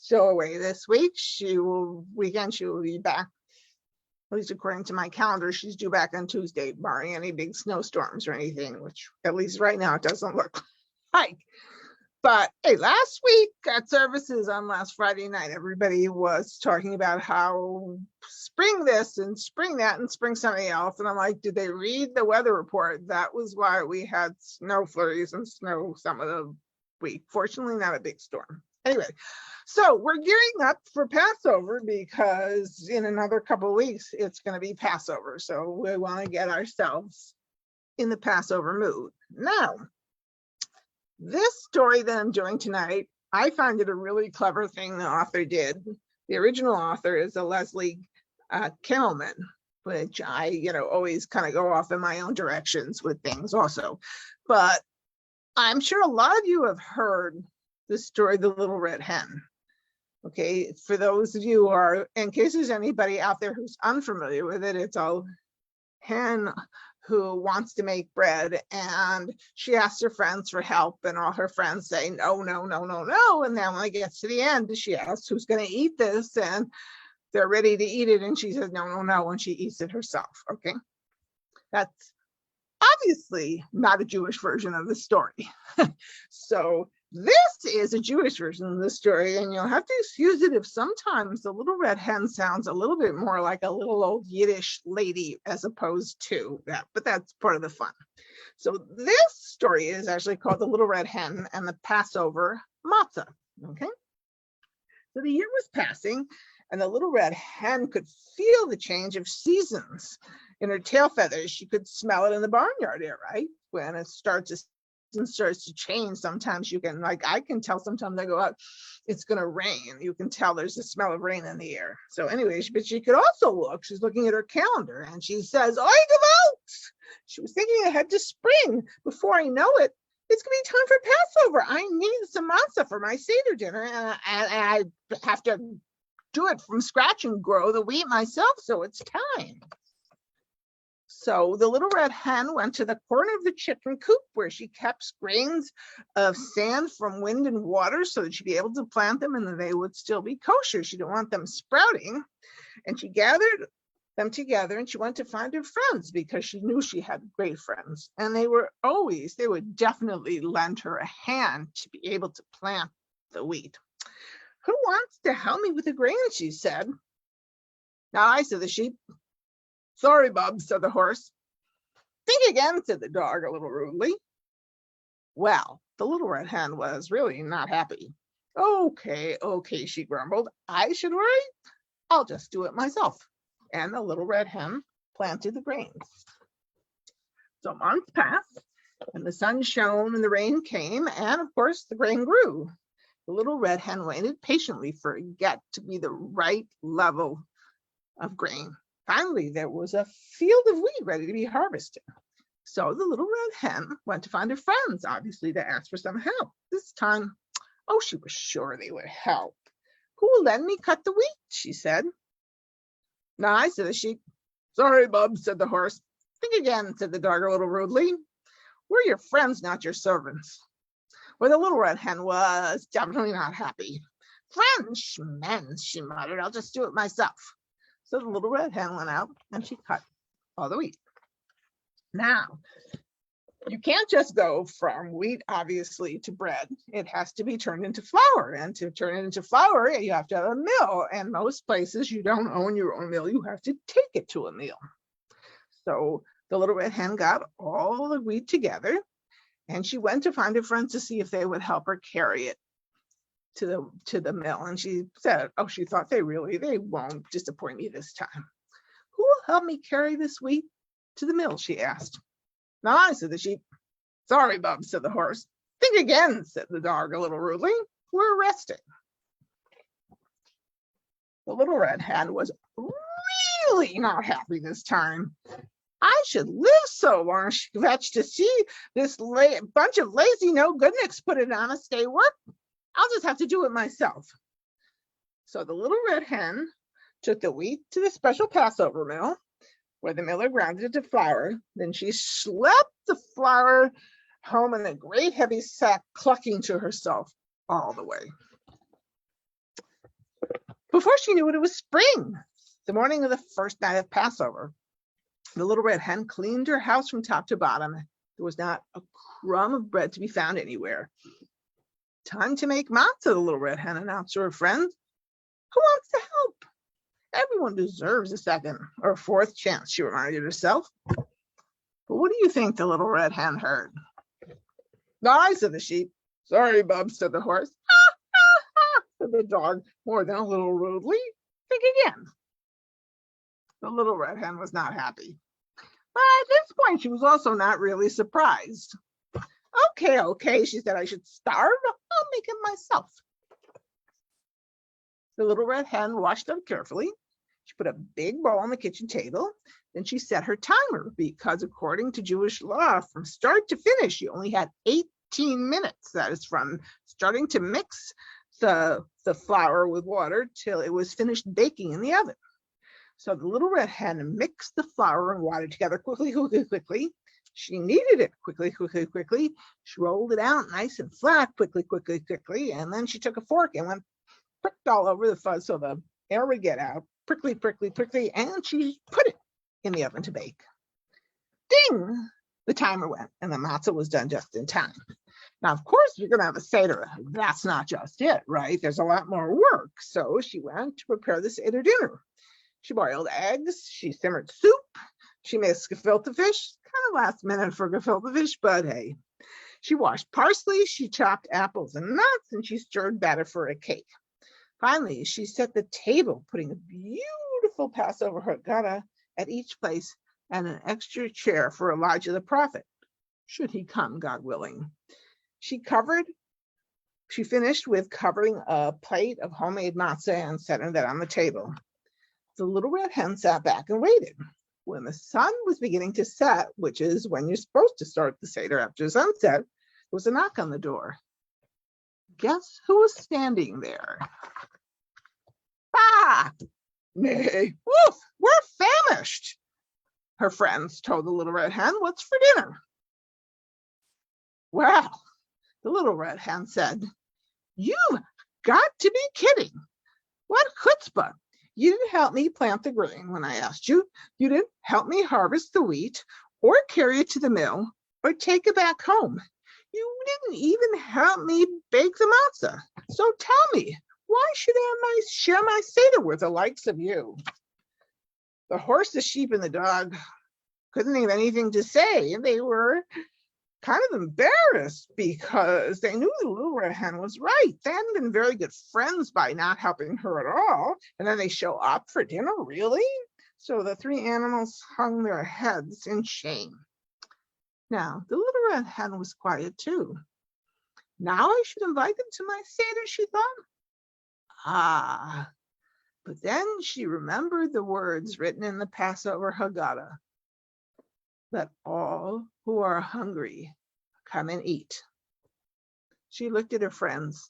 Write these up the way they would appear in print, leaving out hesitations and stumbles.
still away this week. She will be back. At least according to my calendar, she's due back on Tuesday, barring any big snowstorms or anything, which at least right now it doesn't look like. But hey, last week at services on last Friday night, everybody was talking about how spring this and spring that and spring something else. And I'm like, did they read the weather report? That was why we had snow flurries and snow some of the week. Fortunately, not a big storm. Anyway, so we're gearing up for Passover because in another couple of weeks, it's going to be Passover. So we want to get ourselves in the Passover mood. Now, this story that I'm doing tonight, I find it a really clever thing the author did. The original author is a Leslie Kimmelman, which I, always kind of go off in my own directions with things also. But I'm sure a lot of you have heard the story, The Little Red Hen. Okay, for those of you who are, in case there's anybody out there who's unfamiliar with it, it's a hen who wants to make bread, and she asks her friends for help, and all her friends say no, no, no, no, no. And then when it gets to the end, she asks who's going to eat this, and they're ready to eat it, and she says no, no, no, and she eats it herself. Okay, that's obviously not a Jewish version of the story. So this is a Jewish version of the story, and you'll have to excuse it if sometimes the little red hen sounds a little bit more like a little old Yiddish lady as opposed to that, but that's part of the fun. So this story is actually called The Little Red Hen and the Passover Matzah. Okay, so the year was passing, and the little red hen could feel the change of seasons in her tail feathers. She could smell it in the barnyard air, right? When it starts to change, sometimes you can, like I can tell sometimes I go out, it's going to rain. You can tell there's a smell of rain in the air. So anyway, but she could also look, she's looking at her calendar and she says, "Oi, Gewalt!" She was thinking ahead to spring. Before I know it, it's going to be time for Passover. I need some matzah for my Seder dinner, and I have to do it from scratch and grow the wheat myself, so it's time. So the little red hen went to the corner of the chicken coop where she kept grains of sand from wind and water so that she'd be able to plant them and that they would still be kosher. She didn't want them sprouting. And she gathered them together and she went to find her friends because she knew she had great friends. And they would definitely lend her a hand to be able to plant the wheat. "Who wants to help me with the grain?" she said. "Now I," said the sheep. "Sorry, Bub," said the horse. "Think again," said the dog a little rudely. Well, the little red hen was really not happy. Okay, she grumbled. "I should worry? I'll just do it myself." And the little red hen planted the grains. So months passed, and the sun shone, and the rain came, and of course the grain grew. The little red hen waited patiently for it to be the right level of grain. Finally, there was a field of wheat ready to be harvested. So the little red hen went to find her friends, obviously, to ask for some help. This time, she was sure they would help. "Who will let me cut the wheat?" she said. "No, I," said the sheep. "Sorry, Bub," said the horse. "Think again," said the dog a little rudely. "We're your friends, not your servants." Well, the little red hen was definitely not happy. "Friends, schmens," she muttered. "I'll just do it myself." So the little red hen went out and she cut all the wheat. Now, you can't just go from wheat, obviously, to bread. It has to be turned into flour. And to turn it into flour, you have to have a mill. And most places, you don't own your own mill. You have to take it to a mill. So the little red hen got all the wheat together, and she went to find her friends to see if they would help her carry it to the mill. And she said, she thought they won't disappoint me this time. "Who will help me carry this wheat to the mill?" she asked. "No, I," said the sheep. "Sorry, Bub," said the horse. "Think again," said the dog a little rudely. "We're resting." The little red hen was really not happy this time. "I should live so long," she fetched, "to see this bunch of lazy no-goodniks put an honest day work. I'll just have to do it myself." So the little red hen took the wheat to the special Passover mill, where the miller ground it to flour. Then she schlepped the flour home in a great heavy sack, clucking to herself all the way. Before she knew it was spring. The morning of the first night of Passover, the little red hen cleaned her house from top to bottom. There was not a crumb of bread to be found anywhere. Time to make matzah, the little red hen announced to her friends. Who wants to help? Everyone deserves a second or a fourth chance, she reminded herself. But what do you think the little red hen heard? I, said the sheep. Sorry, Bub, said the horse. Ha, ha, ha, said the dog, more than a little rudely. Think again. The little red hen was not happy. But at this point, she was also not really surprised. Okay, she said, I should starve. I'll make it myself. The little red hen washed up carefully. She put a big bowl on the kitchen table. Then she set her timer because according to Jewish law, from start to finish, you only had 18 minutes. That is from starting to mix the flour with water till it was finished baking in the oven. So the little red hen mixed the flour and water together quickly. She kneaded it quickly. She rolled it out nice and flat quickly. And then she took a fork and went pricked all over the fuzz so the air would get out. Prickly. And she put it in the oven to bake. Ding! The timer went and the matzah was done just in time. Now, of course, you're going to have a Seder. That's not just it, right? There's a lot more work. So she went to prepare the Seder dinner. She boiled eggs. She simmered soup. She made gefilte fish. Kind of last minute for gefilte fish, but hey. She washed parsley. She chopped apples and nuts, and she stirred batter for a cake. Finally, she set the table, putting a beautiful Passover Havdalah at each place and an extra chair for Elijah the prophet, should he come, God willing. She finished with covering a plate of homemade matzah and setting that on the table. The little red hen sat back and waited. When the sun was beginning to set, which is when you're supposed to start the Seder after sunset, there was a knock on the door. Guess who was standing there? Ah! Nay, woof, we're famished, her friends told the little red hen. What's for dinner? Well, the little red hen said, you've got to be kidding. What chutzpah. You didn't help me plant the grain when I asked you. You didn't help me harvest the wheat or carry it to the mill or take it back home. You didn't even help me bake the matzah. So tell me, why should I share my Seder with the likes of you? The horse, the sheep, and the dog couldn't think of anything to say. They were kind of embarrassed because they knew the little red hen was right. They hadn't been very good friends by not helping her at all. And then they show up for dinner, really? So the three animals hung their heads in shame. Now, the little red hen was quiet too. Now I should invite them to my Seder, she thought. Ah, but then she remembered the words written in the Passover Haggadah. Let all who are hungry come and eat. She looked at her friends.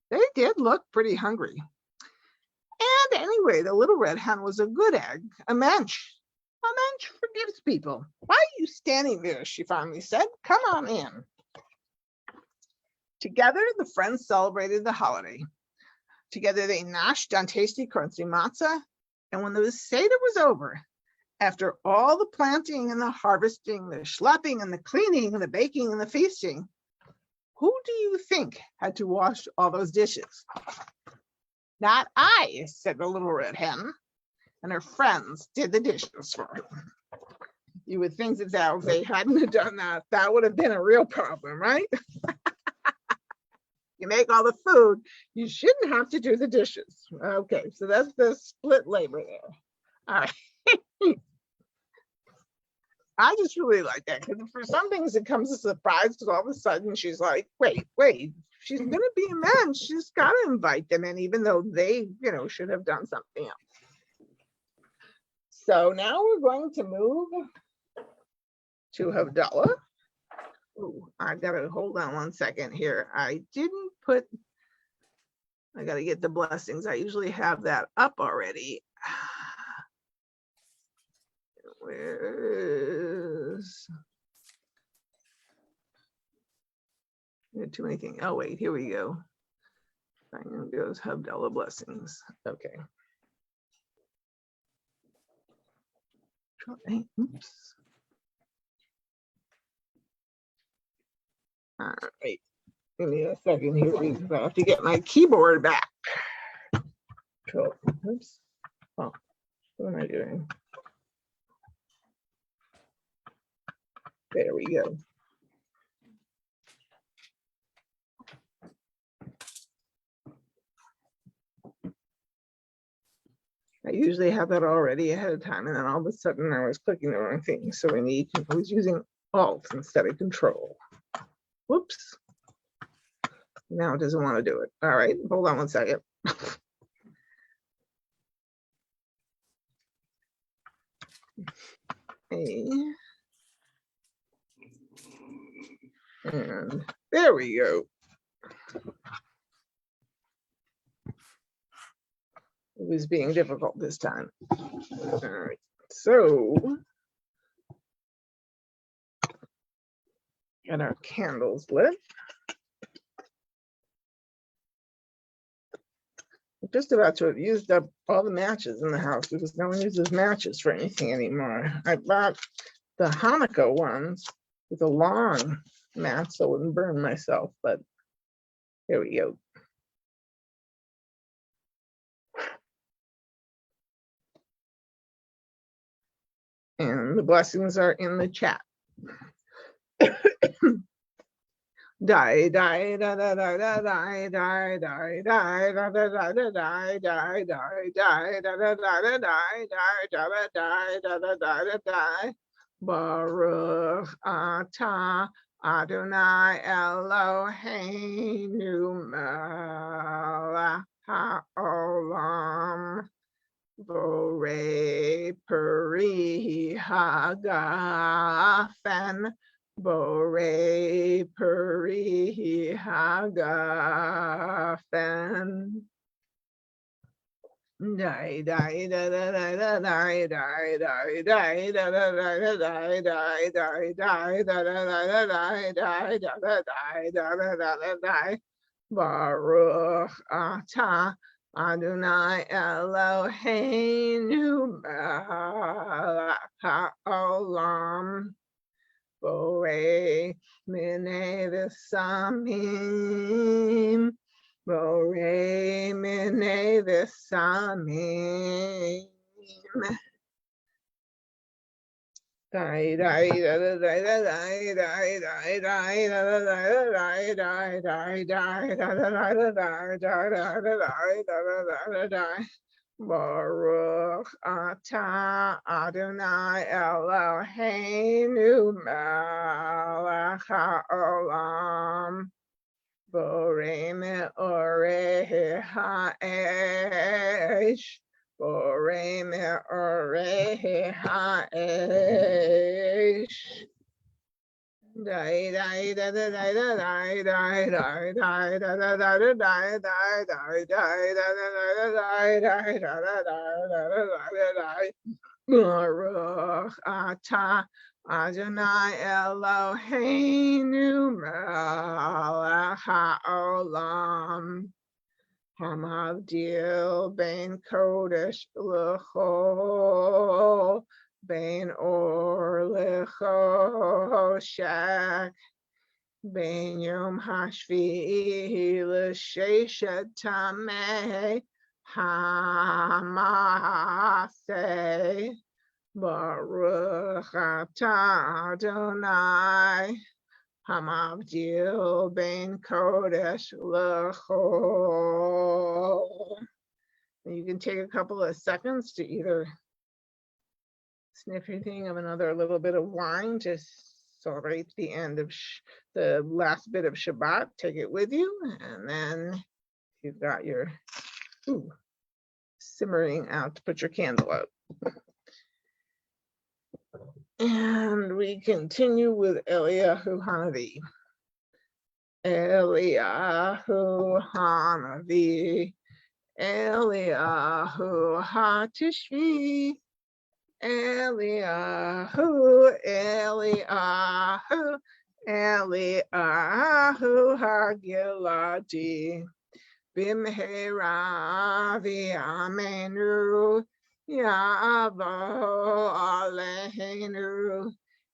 They did look pretty hungry. And anyway, the little red hen was a good egg, a mensch. A mensch forgives people. Why are you standing there? She finally said. Come on in. Together, the friends celebrated the holiday. Together, they gnashed on tasty crunchy matzah. And when the Seder was over, after all the planting and the harvesting, the schlepping and the cleaning and the baking and the feasting, who do you think had to wash all those dishes? Not I, said the little red hen, and her friends did the dishes for her. You would think that if they hadn't done that, that would have been a real problem, right? You make all the food, you shouldn't have to do the dishes. Okay, so that's the split labor there. All right. I just really like that because for some things it comes as a surprise because all of a sudden she's like, wait, she's going to be a man. She's got to invite them in, even though they, should have done something else. So now we're going to move to Havdalah. Oh, I got to hold on one second here. I got to get the blessings. I usually have that up already. Where's too many things? Oh wait, here we go. Diane goes Havdalah blessings. Okay. Oops. All right. Give me a second here because I have to get my keyboard back. Oops. Oh, what am I doing? There we go. I usually have that already ahead of time, and then all of a sudden I was clicking the wrong thing. So I was using Alt instead of Control. Whoops. Now it doesn't want to do it. All right, hold on one second. Okay. And there we go. It was being difficult this time. All right, so got our candles lit. I'm just about to have used up all the matches in the house because no one uses matches for anything anymore. I bought the Hanukkah ones with a long match so I wouldn't burn myself, but here we go. And the blessings are in the chat. Die, die, da, da, da, da, die, die, die, die, da, da, da, da, die, die, die, die, da, da, da, da, die, die, da, da, die, da, da, da, da, die. Baruch atah Adonai Eloheinu melech haolam borei peri hagafen borei peri hagafen. Die, die, da, da, da, da, die, die, die, die, da, da, da, da, die, die, die, die, da, da, da, da, die, die, da, da, die, da, da, da, da, die. Baruch atah Adonai Eloheinu melech haolam borei minei v'samim borei minei v'samim. Die, die, da, da, da, da, die, die, die, die, da, da, da, da, die, die, die, da, da, da, da, die, da, da, da, die, da, da, da, die. Baruch atah Adonai Eloheinu melech haolam borei me'orei ha'esh borei me'orei ha'esh. Die, die, da, da, da, da, die, die, die, die, da, da, da, da, die, die, die, die, da, da, da, da, die, die, da, da, da, da, da, die. Baruch atah Adonai Eloheinu melech haolam hamavdil ben kodesh l'chol ben or l'choshek ben yom hashvi'i l'sheshet tameh hamaseh. Baruch atah Adonai hamavdil ben kodesh l'chol. You can take a couple of seconds to either sniff anything of another little bit of wine to celebrate the end of the last bit of Shabbat. Take it with you, and then you've got your simmering out to put your candle out. And we continue with Eliyahu Hanavi. Eliyahu Hanavi, Eliyahu HaTishvi, Eliyahu, Eliyahu, Eliyahu HaGiladi, Bimhera v'amenu Yavo Aleinu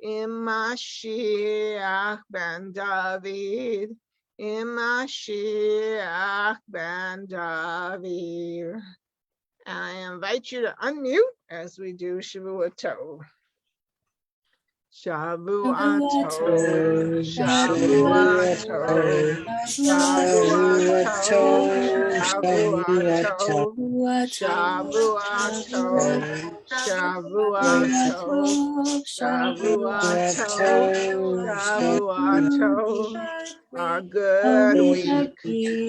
Mashiach ben David Mashiach ben David. I invite you to unmute as we do Shavua Tov. Shavua Tov, Shavua Tov, Shavua Tov, Shavua Tov, Shavua Tov, Shavua Tov, Shavua Tov, Shavua Tov. A good week,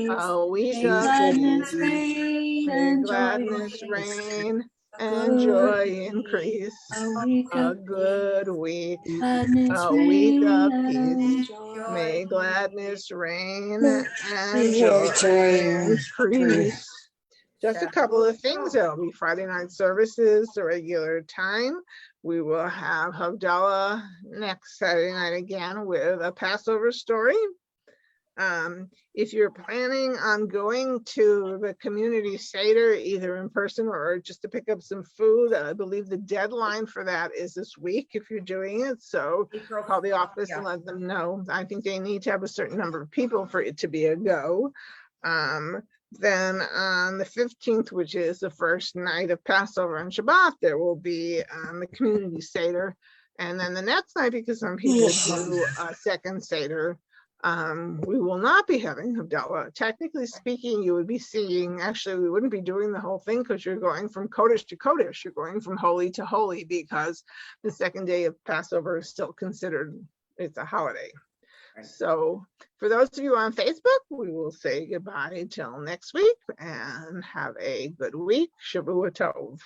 a week of peace. May gladness reign and joy increase. A good week, a week of peace. May gladness reign and joy increase. Just a couple of things. There'll be Friday night services, the regular time. We will have Havdalah next Saturday night again with a Passover story. If you're planning on going to the community Seder, either in person or just to pick up some food, I believe the deadline for that is this week if you're doing it. So call the office and let them know. I think they need to have a certain number of people for it to be a go. Then on the 15th, which is the first night of Passover and Shabbat, there will be the community Seder. And then the next night, because some people do a second Seder, we will not be having Havdalah. Technically speaking, you would be seeing, actually, we wouldn't be doing the whole thing because you're going from Kodesh to Kodesh. You're going from holy to holy because the second day of Passover is still considered, it's a holiday. Right. So for those of you on Facebook, we will say goodbye till next week and have a good week. Shavua Tov.